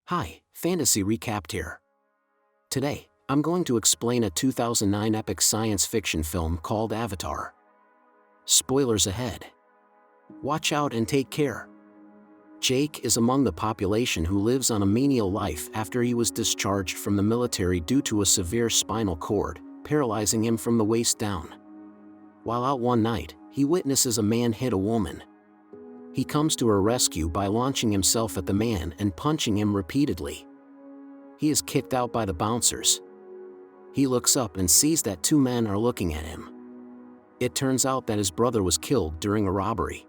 Hi, Fantasy Recapped here. Today, I'm going to explain a 2009 epic science fiction film called Avatar. Spoilers ahead. Watch out and take care. Jake is among the population who lives on a menial life after he was discharged from the military due to a severe spinal cord, paralyzing him from the waist down. While out one night, he witnesses a man hit a woman. He comes to her rescue by launching himself at the man and punching him repeatedly. He is kicked out by the bouncers. He looks up and sees that two men are looking at him. It turns out that his brother was killed during a robbery.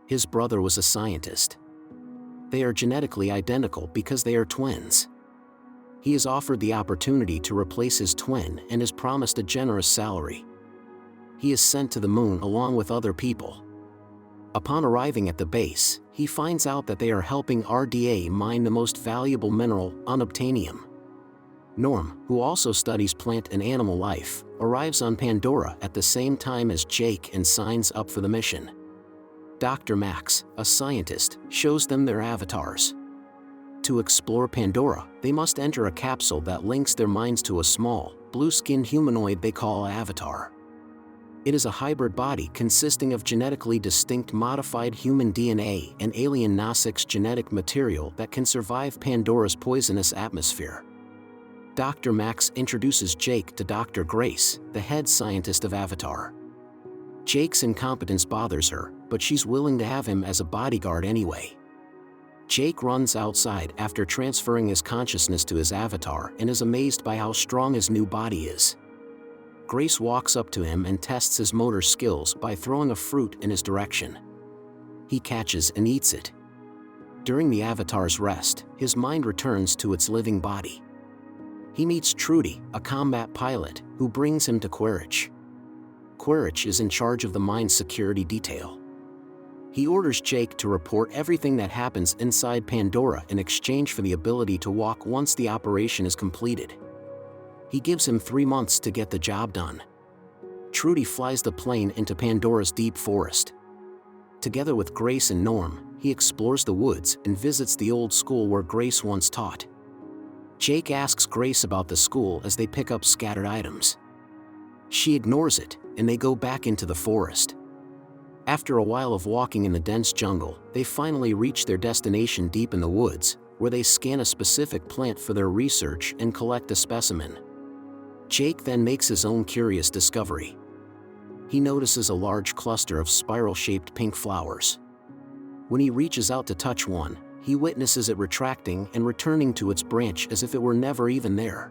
His brother was a scientist. They are genetically identical because they are twins. He is offered the opportunity to replace his twin and is promised a generous salary. He is sent to the moon along with other people. Upon arriving at the base, he finds out that they are helping RDA mine the most valuable mineral, unobtainium. Norm, who also studies plant and animal life, arrives on Pandora at the same time as Jake and signs up for the mission. Dr. Max, a scientist, shows them their avatars. To explore Pandora, they must enter a capsule that links their minds to a small, blue-skinned humanoid they call Avatar. It is a hybrid body consisting of genetically distinct modified human DNA and alien Nasik's genetic material that can survive Pandora's poisonous atmosphere. Dr. Max introduces Jake to Dr. Grace, the head scientist of Avatar. Jake's incompetence bothers her, but she's willing to have him as a bodyguard anyway. Jake runs outside after transferring his consciousness to his avatar and is amazed by how strong his new body is. Grace walks up to him and tests his motor skills by throwing a fruit in his direction. He catches and eats it. During the Avatar's rest, his mind returns to its living body. He meets Trudy, a combat pilot, who brings him to Quaritch. Quaritch is in charge of the mine's security detail. He orders Jake to report everything that happens inside Pandora in exchange for the ability to walk once the operation is completed. He gives him 3 months to get the job done. Trudy flies the plane into Pandora's deep forest. Together with Grace and Norm, he explores the woods and visits the old school where Grace once taught. Jake asks Grace about the school as they pick up scattered items. She ignores it, and they go back into the forest. After a while of walking in the dense jungle, they finally reach their destination deep in the woods, where they scan a specific plant for their research and collect a specimen. Jake then makes his own curious discovery. He notices a large cluster of spiral-shaped pink flowers. When he reaches out to touch one, he witnesses it retracting and returning to its branch as if it were never even there.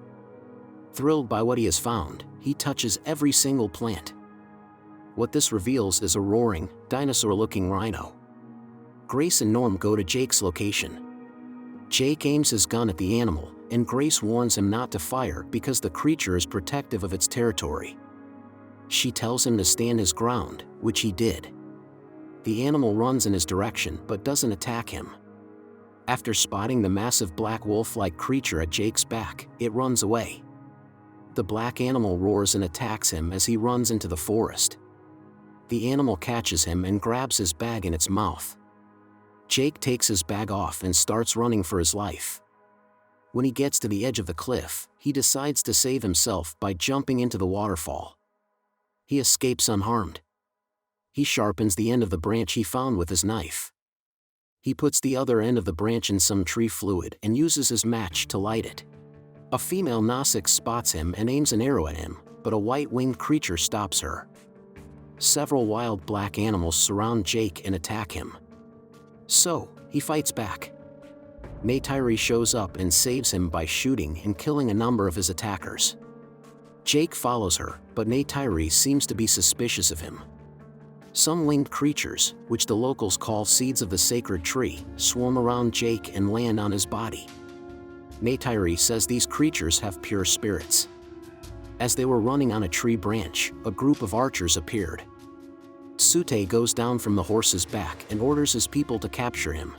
Thrilled by what he has found, he touches every single plant. What this reveals is a roaring, dinosaur-looking rhino. Grace and Norm go to Jake's location. Jake aims his gun at the animal, and Grace warns him not to fire because the creature is protective of its territory. She tells him to stand his ground, which he did. The animal runs in his direction but doesn't attack him. After spotting the massive black wolf-like creature at Jake's back, it runs away. The black animal roars and attacks him as he runs into the forest. The animal catches him and grabs his bag in its mouth. Jake takes his bag off and starts running for his life. When he gets to the edge of the cliff, he decides to save himself by jumping into the waterfall. He escapes unharmed. He sharpens the end of the branch he found with his knife. He puts the other end of the branch in some tree fluid and uses his match to light it. A female Nasik spots him and aims an arrow at him, but a white-winged creature stops her. Several wild black animals surround Jake and attack him. So, he fights back. Neytiri shows up and saves him by shooting and killing a number of his attackers. Jake follows her, but Neytiri seems to be suspicious of him. Some winged creatures, which the locals call seeds of the sacred tree, swarm around Jake and land on his body. Neytiri says these creatures have pure spirits. As they were running on a tree branch, a group of archers appeared. Tsute goes down from the horse's back and orders his people to capture him.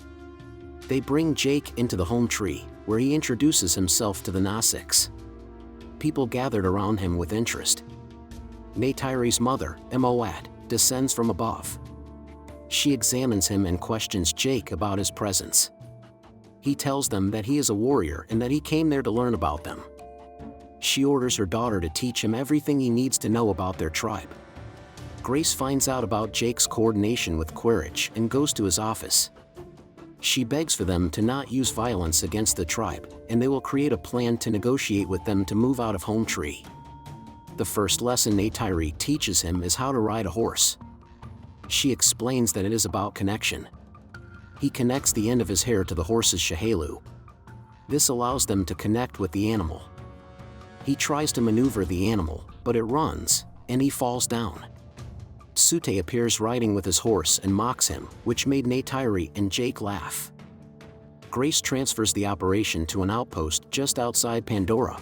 They bring Jake into the home tree, where he introduces himself to the Nasiks. People gathered around him with interest. Neytiri's mother, Emoat, descends from above. She examines him and questions Jake about his presence. He tells them that he is a warrior and that he came there to learn about them. She orders her daughter to teach him everything he needs to know about their tribe. Grace finds out about Jake's coordination with Quaritch and goes to his office. She begs for them to not use violence against the tribe, and they will create a plan to negotiate with them to move out of Home Tree. The first lesson Neytiri teaches him is how to ride a horse. She explains that it is about connection. He connects the end of his hair to the horse's shahelu. This allows them to connect with the animal. He tries to maneuver the animal, but it runs, and he falls down. Tsute appears riding with his horse and mocks him, which made Neytiri and Jake laugh. Grace transfers the operation to an outpost just outside Pandora.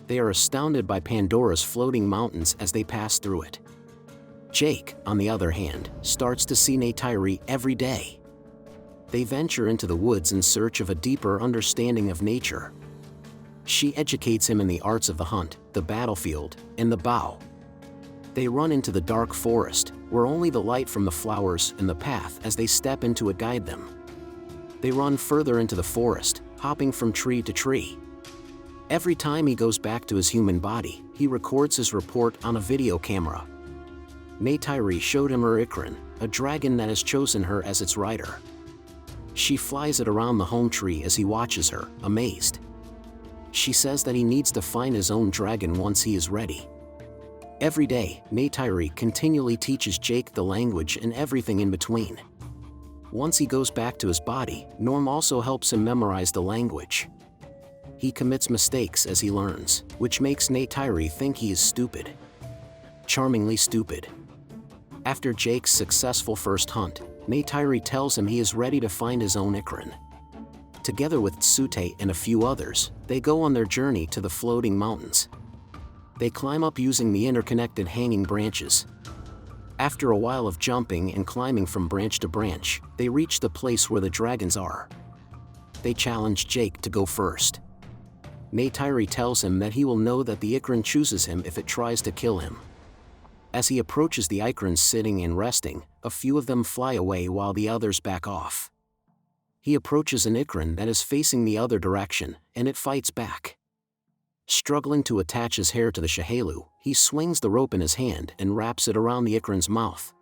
They are astounded by Pandora's floating mountains as they pass through it. Jake, on the other hand, starts to see Neytiri every day. They venture into the woods in search of a deeper understanding of nature. She educates him in the arts of the hunt, the battlefield, and the bow. They run into the dark forest, where only the light from the flowers and the path as they step into it guide them. They run further into the forest, hopping from tree to tree. Every time he goes back to his human body, he records his report on a video camera. Neytiri showed him her Ikran, a dragon that has chosen her as its rider. She flies it around the home tree as he watches her, amazed. She says that he needs to find his own dragon once he is ready. Every day, Neytiri continually teaches Jake the language and everything in between. Once he goes back to his body, Norm also helps him memorize the language. He commits mistakes as he learns, which makes Neytiri think he is stupid. Charmingly stupid. After Jake's successful first hunt, Neytiri tells him he is ready to find his own Ikran. Together with Tsute and a few others, they go on their journey to the floating mountains. They climb up using the interconnected hanging branches. After a while of jumping and climbing from branch to branch, they reach the place where the dragons are. They challenge Jake to go first. Neytiri tells him that he will know that the Ikran chooses him if it tries to kill him. As he approaches the Ikrans sitting and resting, a few of them fly away while the others back off. He approaches an Ikran that is facing the other direction, and it fights back. Struggling to attach his hair to the shahelu, he swings the rope in his hand and wraps it around the Ikran's mouth.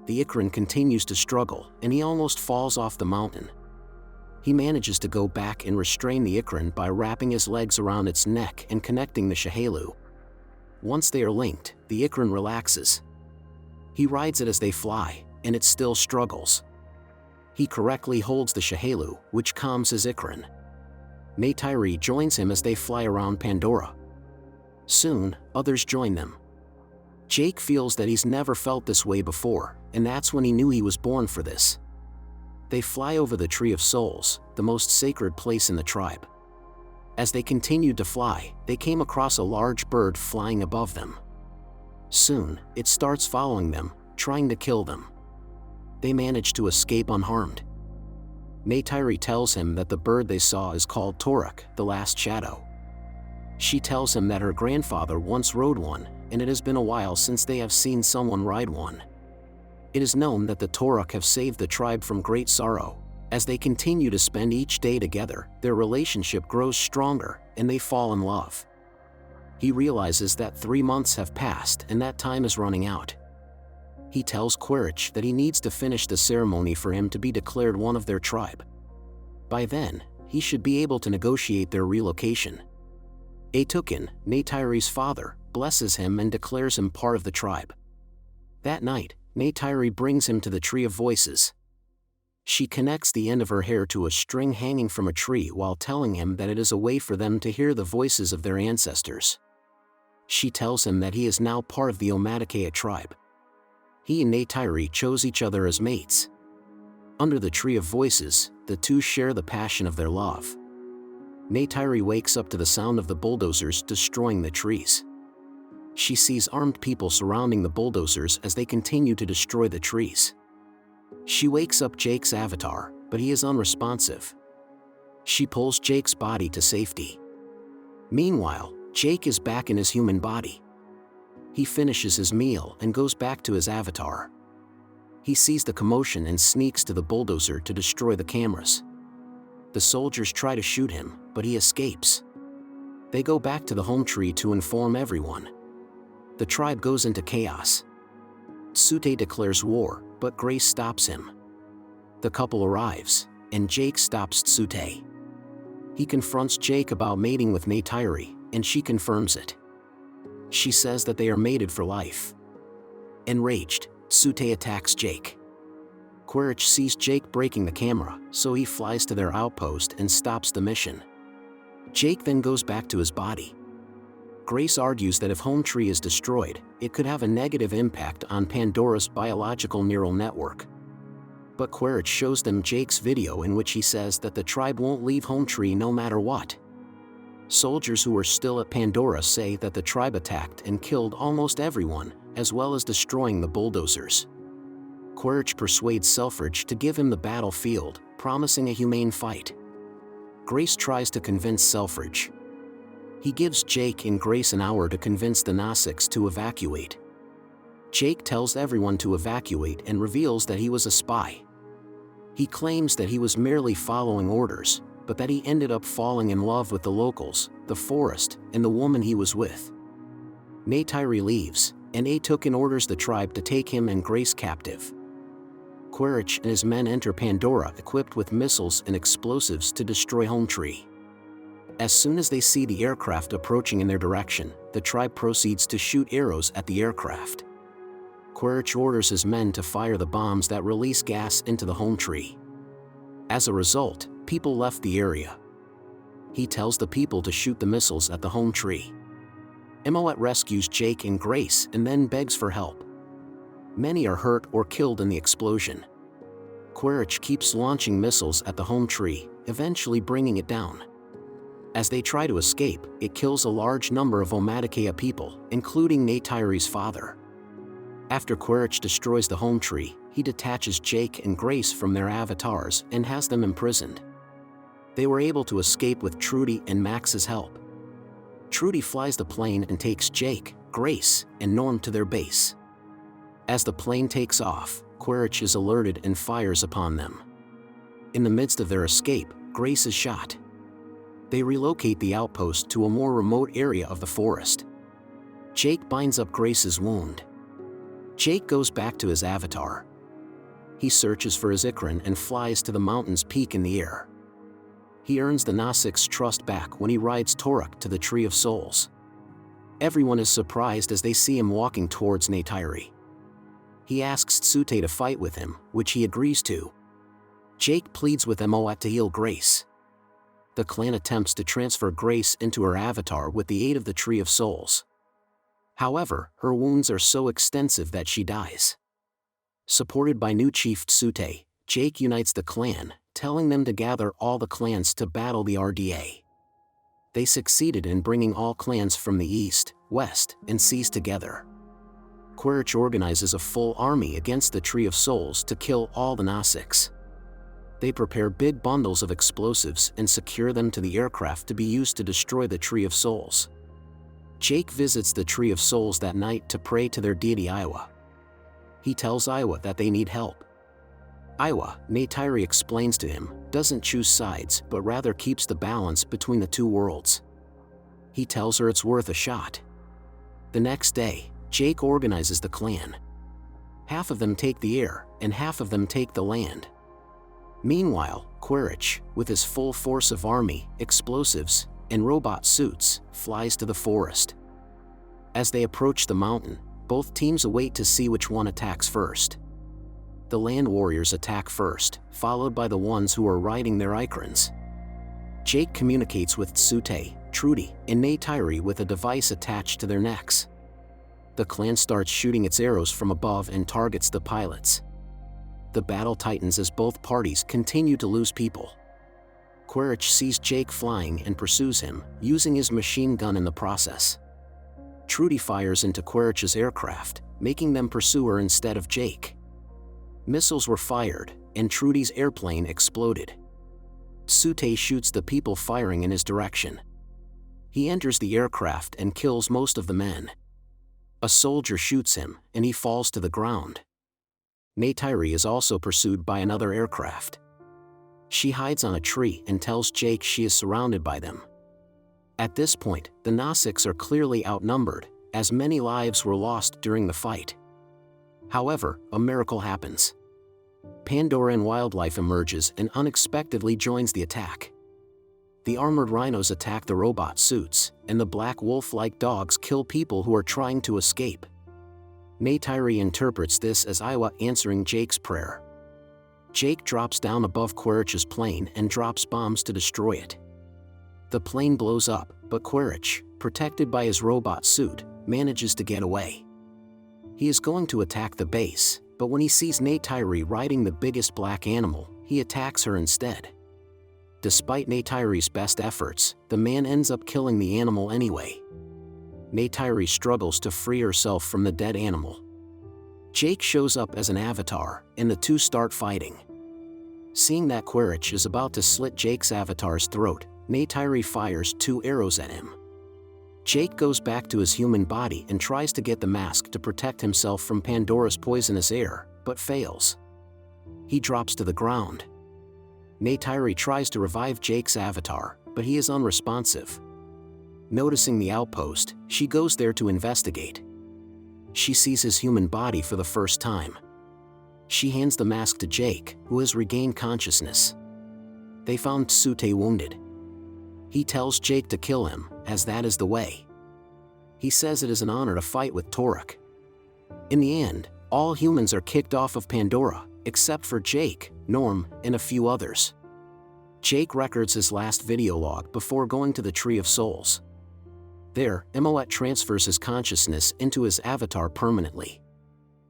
The Ikran continues to struggle, and he almost falls off the mountain. He manages to go back and restrain the Ikran by wrapping his legs around its neck and connecting the shahelu. Once they are linked, the Ikran relaxes. He rides it as they fly, and it still struggles. He correctly holds the shahelu, which calms his Ikran. Neytiri joins him as they fly around Pandora. Soon, others join them. Jake feels that he's never felt this way before, and that's when he knew he was born for this. They fly over the Tree of Souls, the most sacred place in the tribe. As they continued to fly, they came across a large bird flying above them. Soon, it starts following them, trying to kill them. They manage to escape unharmed. Neytiri tells him that the bird they saw is called Toruk, the Last Shadow. She tells him that her grandfather once rode one, and it has been a while since they have seen someone ride one. It is known that the Toruk have saved the tribe from great sorrow. As they continue to spend each day together, their relationship grows stronger, and they fall in love. He realizes that 3 months have passed and that time is running out. He tells Quaritch that he needs to finish the ceremony for him to be declared one of their tribe. By then, he should be able to negotiate their relocation. Atukin, Neytiri's father, blesses him and declares him part of the tribe. That night, Neytiri brings him to the Tree of Voices. She connects the end of her hair to a string hanging from a tree while telling him that it is a way for them to hear the voices of their ancestors. She tells him that he is now part of the Omaticaya tribe. He and Neytiri chose each other as mates. Under the Tree of Voices, the two share the passion of their love. Neytiri wakes up to the sound of the bulldozers destroying the trees. She sees armed people surrounding the bulldozers as they continue to destroy the trees. She wakes up Jake's avatar, but he is unresponsive. She pulls Jake's body to safety. Meanwhile, Jake is back in his human body. He finishes his meal and goes back to his avatar. He sees the commotion and sneaks to the bulldozer to destroy the cameras. The soldiers try to shoot him, but he escapes. They go back to the home tree to inform everyone. The tribe goes into chaos. Tsute declares war, but Grace stops him. The couple arrives, and Jake stops Tsute. He confronts Jake about mating with Neytiri, and she confirms it. She says that they are mated for life. Enraged, Tsute attacks Jake. Quaritch sees Jake breaking the camera, so he flies to their outpost and stops the mission. Jake then goes back to his body. Grace argues that if Home Tree is destroyed, it could have a negative impact on Pandora's biological neural network. But Quaritch shows them Jake's video in which he says that the tribe won't leave Home Tree no matter what. Soldiers who were still at Pandora say that the tribe attacked and killed almost everyone, as well as destroying the bulldozers. Quaritch persuades Selfridge to give him the battlefield, promising a humane fight. Grace tries to convince Selfridge. He gives Jake and Grace an hour to convince the Nausicaa to evacuate. Jake tells everyone to evacuate and reveals that he was a spy. He claims that he was merely following orders, but that he ended up falling in love with the locals, the forest, and the woman he was with. Neytiri leaves, and Atokin orders the tribe to take him and Grace captive. Quaritch and his men enter Pandora equipped with missiles and explosives to destroy Home Tree. As soon as they see the aircraft approaching in their direction, the tribe proceeds to shoot arrows at the aircraft. Quaritch orders his men to fire the bombs that release gas into the Home Tree. As a result, people left the area. He tells the people to shoot the missiles at the Home Tree. Emoet rescues Jake and Grace and then begs for help. Many are hurt or killed in the explosion. Quaritch keeps launching missiles at the Home Tree, eventually bringing it down. As they try to escape, it kills a large number of Omaticaya people, including Neytiri's father. After Quaritch destroys the Home Tree, he detaches Jake and Grace from their avatars and has them imprisoned. They were able to escape with Trudy and Max's help. Trudy flies the plane and takes Jake, Grace, and Norm to their base. As the plane takes off, Quaritch is alerted and fires upon them. In the midst of their escape, Grace is shot. They relocate the outpost to a more remote area of the forest. Jake binds up Grace's wound. Jake goes back to his avatar. He searches for his Ikran and flies to the mountain's peak in the air. He earns the Nausicaa's trust back when he rides Toruk to the Tree of Souls. Everyone is surprised as they see him walking towards Neytiri. He asks Tsute to fight with him, which he agrees to. Jake pleads with Emoet to heal Grace. The clan attempts to transfer Grace into her avatar with the aid of the Tree of Souls. However, her wounds are so extensive that she dies. Supported by new chief Tsute, Jake unites the clan, telling them to gather all the clans to battle the RDA. They succeeded in bringing all clans from the east, west, and seas together. Quaritch organizes a full army against the Tree of Souls to kill all the Nausicaa. They prepare big bundles of explosives and secure them to the aircraft to be used to destroy the Tree of Souls. Jake visits the Tree of Souls that night to pray to their deity Iowa. He tells Iowa that they need help. Iowa, Neytiri explains to him, doesn't choose sides but rather keeps the balance between the two worlds. He tells her it's worth a shot. The next day, Jake organizes the clan. Half of them take the air, and half of them take the land. Meanwhile, Quaritch, with his full force of army, explosives, and robot suits, flies to the forest. As they approach the mountain, both teams await to see which one attacks first. The land warriors attack first, followed by the ones who are riding their Ikrans. Jake communicates with Tsute, Trudy, and Neytiri with a device attached to their necks. The clan starts shooting its arrows from above and targets the pilots. The battle tightens as both parties continue to lose people. Quaritch sees Jake flying and pursues him, using his machine gun in the process. Trudy fires into Quaritch's aircraft, making them pursue her instead of Jake. Missiles were fired, and Trudy's airplane exploded. Tsute shoots the people firing in his direction. He enters the aircraft and kills most of the men. A soldier shoots him, and he falls to the ground. Neytiri is also pursued by another aircraft. She hides on a tree and tells Jake she is surrounded by them. At this point, the Nausicaa are clearly outnumbered, as many lives were lost during the fight. However, a miracle happens. Pandoran wildlife emerges and unexpectedly joins the attack. The armored rhinos attack the robot suits, and the black wolf-like dogs kill people who are trying to escape. Neytiri interprets this as Iwa answering Jake's prayer. Jake drops down above Quaritch's plane and drops bombs to destroy it. The plane blows up, but Quaritch, protected by his robot suit, manages to get away. He is going to attack the base, but when he sees Neytiri riding the biggest black animal, he attacks her instead. Despite Neytiri's best efforts, the man ends up killing the animal anyway. Neytiri struggles to free herself from the dead animal. Jake shows up as an avatar, and the two start fighting. Seeing that Quaritch is about to slit Jake's avatar's throat, Neytiri fires 2 arrows at him. Jake goes back to his human body and tries to get the mask to protect himself from Pandora's poisonous air, but fails. He drops to the ground. Neytiri tries to revive Jake's avatar, but he is unresponsive. Noticing the outpost, she goes there to investigate. She sees his human body for the first time. She hands the mask to Jake, who has regained consciousness. They found Tsute wounded. He tells Jake to kill him, as that is the way. He says it is an honor to fight with Toruk. In the end, all humans are kicked off of Pandora, except for Jake, Norm, and a few others. Jake records his last video log before going to the Tree of Souls. There, Emoet transfers his consciousness into his avatar permanently.